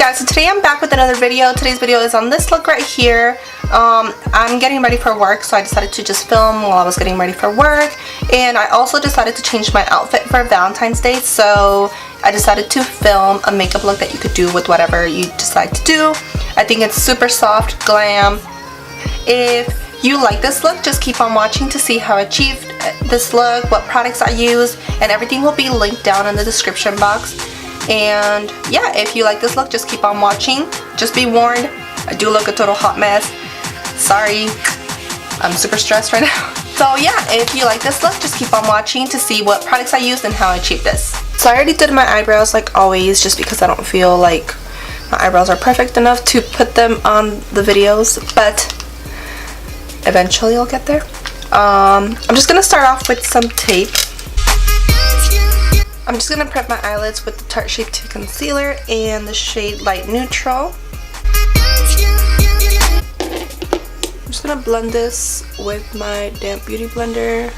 guys, so today I'm back with another video. Today's video is on this look right here. I'm getting ready for work, so I decided to just film while I was getting ready for work. And I also decided to change my outfit for Valentine's Day, so I decided to film a makeup look that you could do with whatever you decide to do. I think it's super soft, glam. If you like this look, just keep on watching to see how I achieved this look, what products I use, and everything will be linked down in the description box. And yeah, if you like this look, just keep on watching. Just be warned, I do look a total hot mess. Sorry, I'm super stressed right now. So yeah, if you like this look, just keep on watching to see what products I used and how I achieved this. So I already did my eyebrows like always, just because I don't feel like my eyebrows are perfect enough to put them on the videos, but eventually I'll get there. I'm just gonna start off with some tape. I'm just going to prep my eyelids with the Tarte Shape 2 Concealer and the shade Light Neutral. I'm just going to blend this with my damp beauty blender.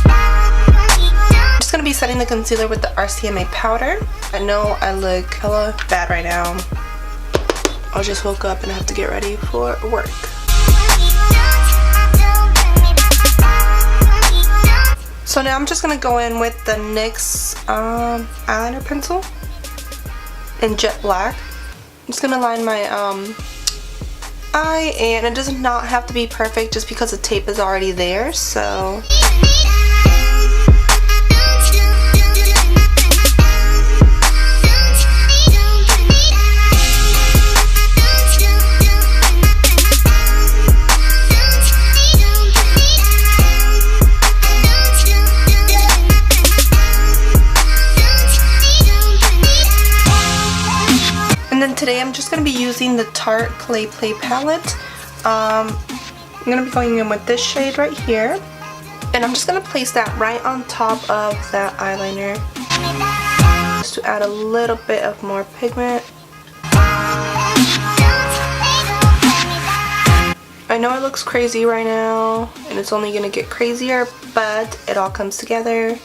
I'm just going to be setting the concealer with the RCMA powder. I know I look hella bad right now. I just woke up and I have to get ready for work. So now I'm just going to go in with the NYX eyeliner pencil in jet black. I'm just going to line my eye, and it does not have to be perfect just because the tape is already there, so... And then today I'm just going to be using the Tarte Clay palette. I'm going to be going in with this shade right here. And I'm just going to place that right on top of that eyeliner, just to add a little bit of more pigment. I know it looks crazy right now, and it's only going to get crazier, but it all comes together.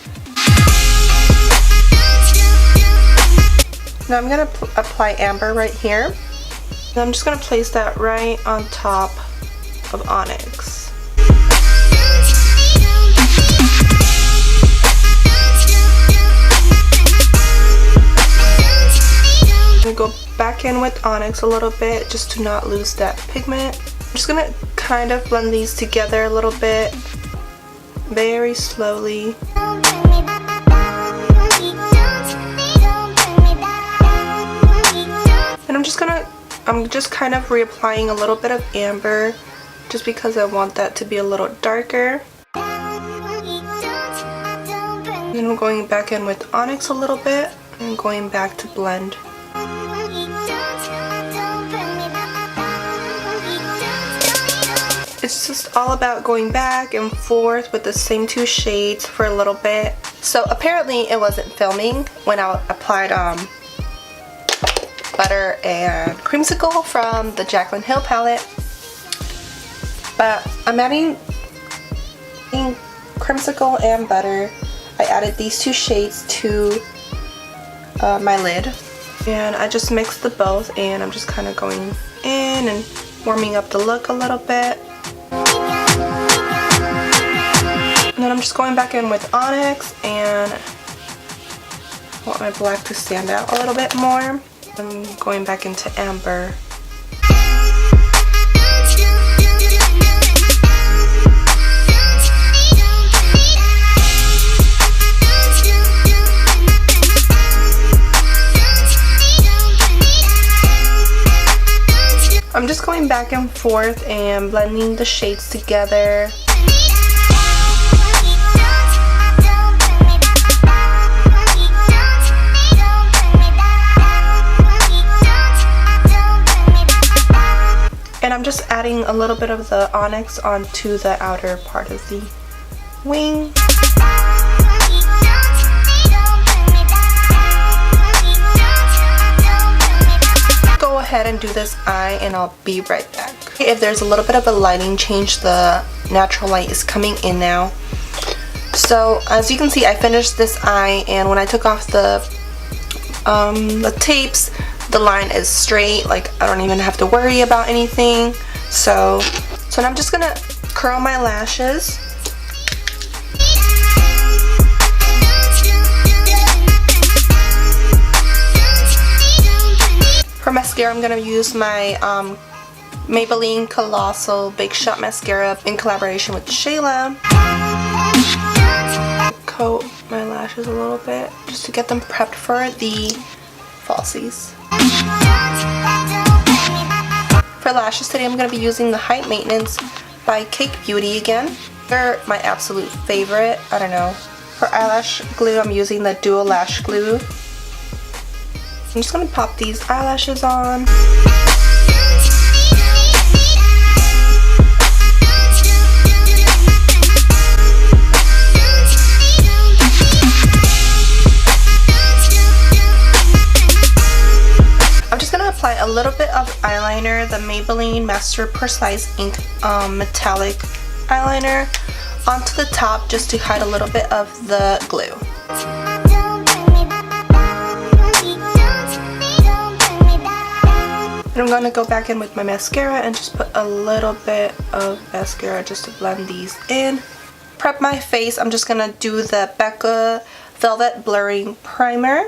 Now I'm going to apply amber right here. And I'm just going to place that right on top of Onyx. I'm going to go back in with Onyx a little bit just to not lose that pigment. I'm just going to kind of blend these together a little bit, very slowly. I'm just kind of reapplying a little bit of amber just because I want that to be a little darker. And then I'm going back in with Onyx a little bit and going back to blend. It's just all about going back and forth with the same two shades for a little bit. So apparently it wasn't filming when I applied butter and creamsicle from the Jaclyn Hill palette, but I'm adding creamsicle and butter. I added these two shades to my lid, and I just mixed the both, and I'm just kind of going in and warming up the look a little bit. And then I'm just going back in with Onyx, and I want my black to stand out a little bit more. I'm going back into amber. I'm just going back and forth and blending the shades together. And I'm just adding a little bit of the Onyx onto the outer part of the wing. Go ahead and do this eye, and I'll be right back. If there's a little bit of a lighting change, the natural light is coming in now. So as you can see, I finished this eye, and when I took off the the tapes, the line is straight, like I don't even have to worry about anything. So now I'm just gonna curl my lashes. For mascara, I'm gonna use my Maybelline Colossal Big Shot Mascara in collaboration with Jaclyn. Coat my lashes a little bit just to get them prepped for the falsies. For lashes today, I'm going to be using the Height Maintenance by Cake Beauty again. They're my absolute favorite. I don't know. For eyelash glue, I'm using the Dual Lash Glue. I'm just going to pop these eyelashes on. Apply a little bit of eyeliner, the Maybelline Master Precise Ink Metallic Eyeliner onto the top just to hide a little bit of the glue. And I'm going to go back in with my mascara and just put a little bit of mascara just to blend these in. Prep my face, I'm just going to do the Becca Velvet Blurring Primer.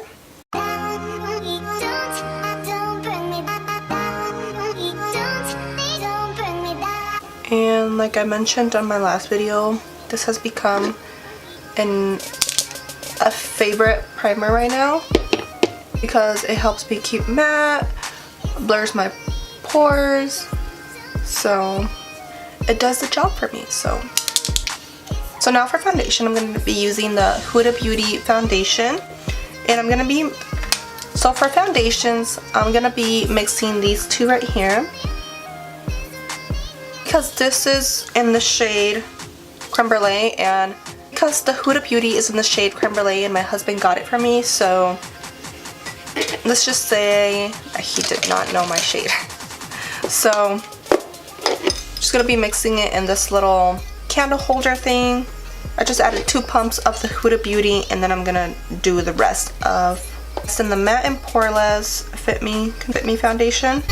And like I mentioned on my last video, this has become a favorite primer right now because it helps me keep matte, blurs my pores, so it does the job for me. So now for foundation, I'm going to be using the Huda Beauty foundation, and I'm going to be, so for foundations, I'm going to be mixing these two right here. Because this is in the shade Creme Brulee, and because the Huda Beauty is in the shade Creme Brulee and my husband got it for me, so let's just say he did not know my shade. So just going to be mixing it in this little candle holder thing. I just added 2 pumps of the Huda Beauty, and then I'm going to do the rest of it's in the Matte and Poreless Fit Me foundation.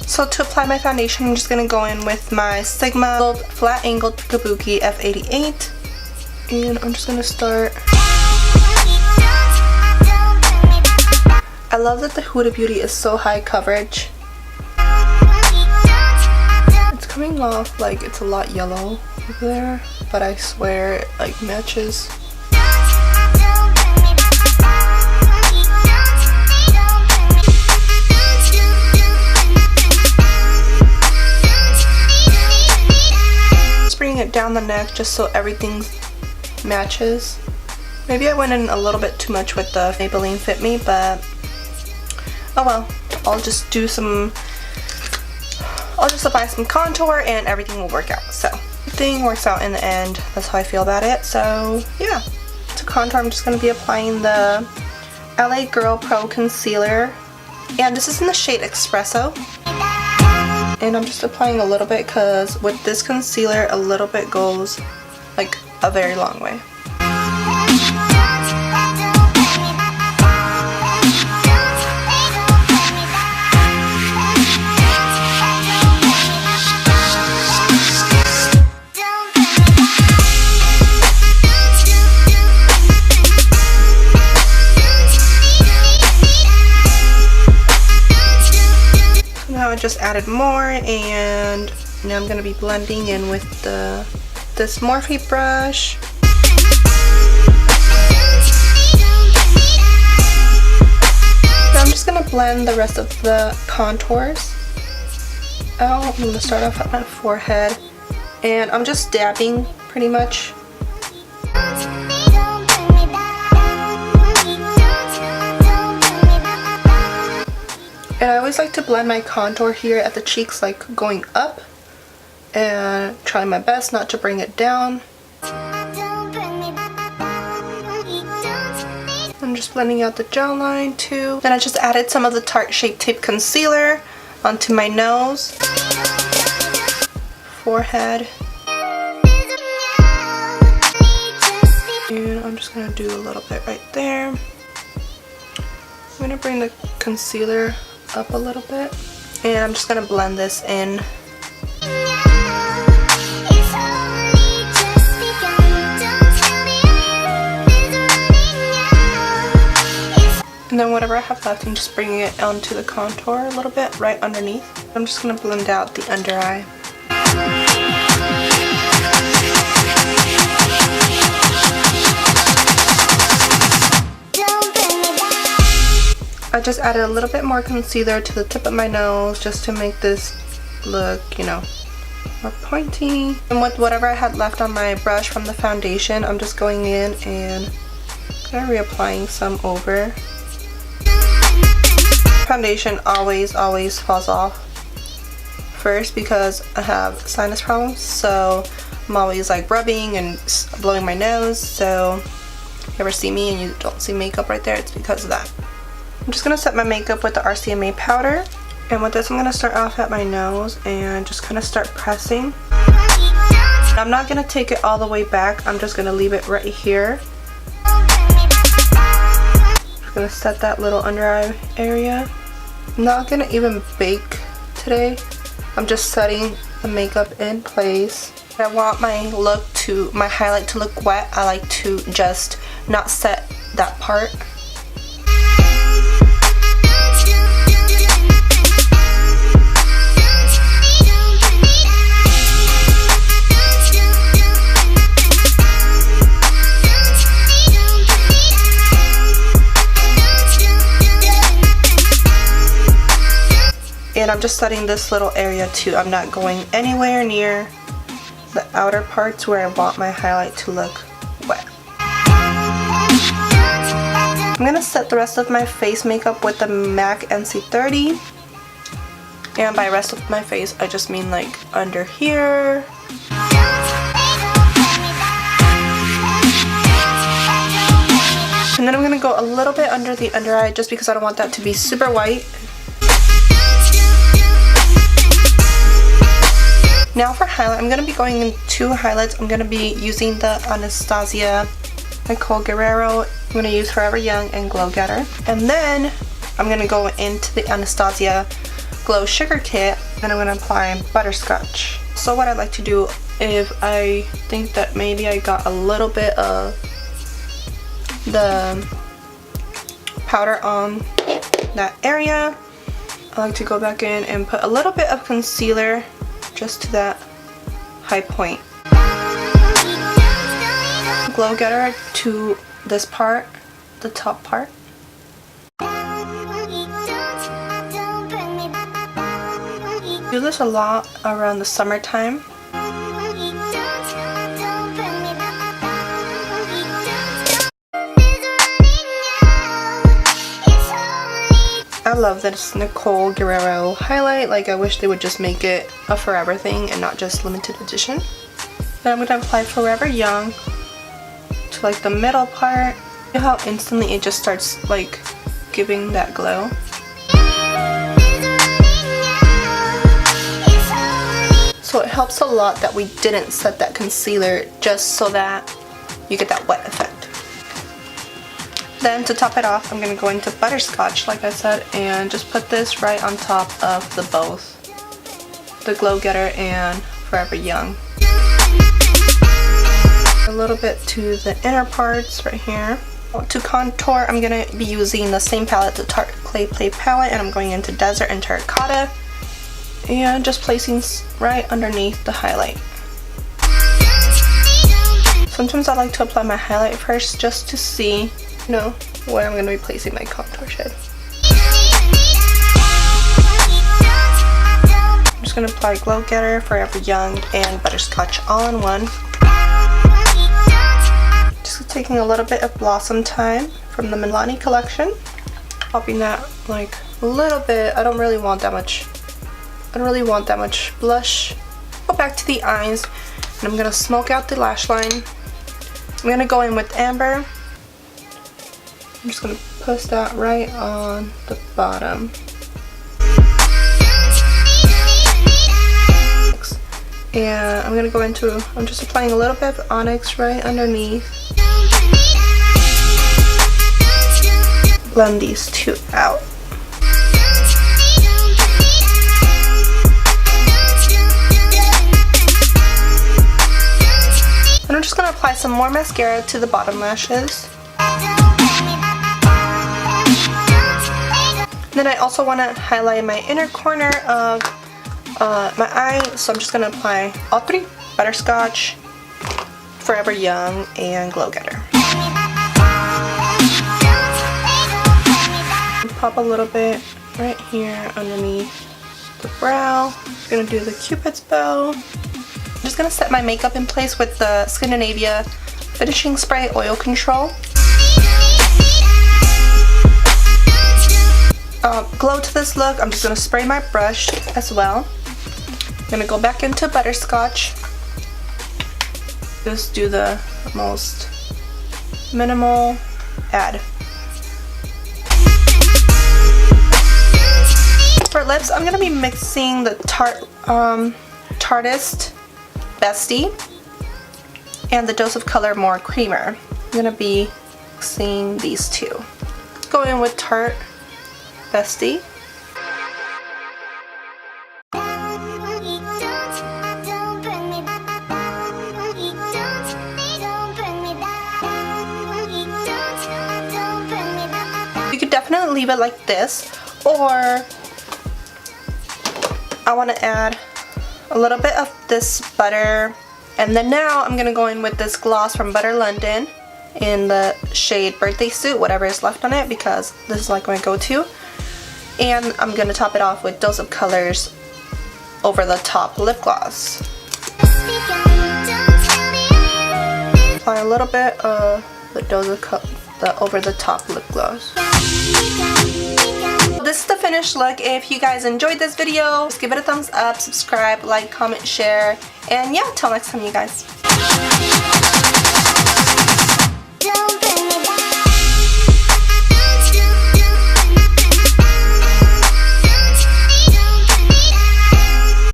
So to apply my foundation, I'm just going to go in with my Sigma Gold Flat Angled Kabuki F88. And I'm just going to start. I love that the Huda Beauty is so high coverage. It's coming off like it's a lot yellow over there, but I swear it like matches. Bring it down the neck just so everything matches. Maybe I went in a little bit too much with the Maybelline Fit Me, but oh well. I'll just apply some contour and everything will work out. So everything works out in the end. That's how I feel about it. So yeah, to contour, I'm just going to be applying the LA Girl Pro Concealer, and this is in the shade Espresso. And I'm just applying a little bit because with this concealer, a little bit goes like a very long way. I just added more, and now I'm going to be blending in with this Morphe brush. Now I'm just going to blend the rest of the contours out. I'm going to start off at my forehead, and I'm just dabbing pretty much. And I always like to blend my contour here at the cheeks, like going up, and try my best not to bring it down. I'm just blending out the jawline too. Then I just added some of the Tarte Shape Tape Concealer onto my nose, forehead. And I'm just going to do a little bit right there. I'm going to bring the concealer up a little bit. And I'm just going to blend this in. And then whatever I have left, I'm just bringing it onto the contour a little bit, right underneath. I'm just going to blend out the under eye. I just added a little bit more concealer to the tip of my nose just to make this look, you know, more pointy. And with whatever I had left on my brush from the foundation, I'm just going in and kind of reapplying some over. Foundation always falls off first because I have sinus problems, so I'm always like rubbing and blowing my nose. So if you ever see me and you don't see makeup right there, it's because of that. I'm just going to set my makeup with the RCMA powder, and with this I'm going to start off at my nose and just kind of start pressing. I'm not going to take it all the way back, I'm just going to leave it right here. Gonna set that little under eye area. I'm not gonna even bake today. I'm just setting the makeup in place. I want my highlight to look wet. I like to just not set that part. And I'm just setting this little area too. I'm not going anywhere near the outer parts where I want my highlight to look wet. I'm going to set the rest of my face makeup with the MAC NC30. And by rest of my face, I just mean like under here. And then I'm going to go a little bit under the under eye just because I don't want that to be super white. Now for highlight, I'm going to be going in two highlights. I'm going to be using the Anastasia Nicole Guerriero. I'm going to use Forever Young and Glow Getter. And then I'm going to go into the Anastasia Glow Sugar Kit, and I'm going to apply Butterscotch. So what I like to do, if I think that maybe I got a little bit of the powder on that area, I like to go back in and put a little bit of concealer just to that high point. Glow Getter to this part, the top part. Do this a lot around the summertime. I love this Nicole Guerriero highlight. Like, I wish they would just make it a forever thing and not just limited edition. Then I'm going to apply Forever Young to like the middle part. You know how instantly it just starts like giving that glow? So it helps a lot that we didn't set that concealer just so that you get that wet effect. Then to top it off, I'm going to go into Butterscotch, like I said, and just put this right on top of the both, the Glow Getter and Forever Young. A little bit to the inner parts right here. To contour, I'm going to be using the same palette, the Tarte Clay palette, and I'm going into Desert and Terracotta, and just placing right underneath the highlight. Sometimes I like to apply my highlight first just to see, you know, where I'm going to be placing my contour shade. I'm just going to apply Glow Getter, Forever Young, and Butterscotch all in one. Just taking a little bit of Blossomtime from the Milani collection. Popping that like a little bit. I don't really want that much blush. Go back to the eyes, and I'm going to smoke out the lash line. I'm going to go in with Amber. I'm just going to push that right on the bottom. And I'm going to go into, I'm just applying a little bit of Onyx right underneath. blend these two out. And I'm just going to apply some more mascara to the bottom lashes. Then I also want to highlight my inner corner of my eye, so I'm just going to apply all three: Butterscotch, Forever Young, and Glow Getter. Pop a little bit right here underneath the brow. I'm going to do the Cupid's bow. I'm just going to set my makeup in place with the Skindinavia Finishing Spray Oil Control. Glow to this look, I'm just going to spray my brush as well. I'm going to go back into Butterscotch. Just do the most minimal add. For lips, I'm going to be mixing the Tarteist Bestie and the Dose of Color More Creamer. I'm going to be mixing these two. Go in with Tarte Bestie. You could definitely leave it like this, or I want to add a little bit of this butter. And then now I'm going to go in with this gloss from Butter London in the shade Birthday Suit, whatever is left on it, because this is like my go-to. And I'm going to top it off with Dose of Color's Over the Top lip gloss. Apply a little bit of the the Over the Top lip gloss. This is the finished look. If you guys enjoyed this video, just give it a thumbs up, subscribe, like, comment, share, and yeah, till next time, you guys.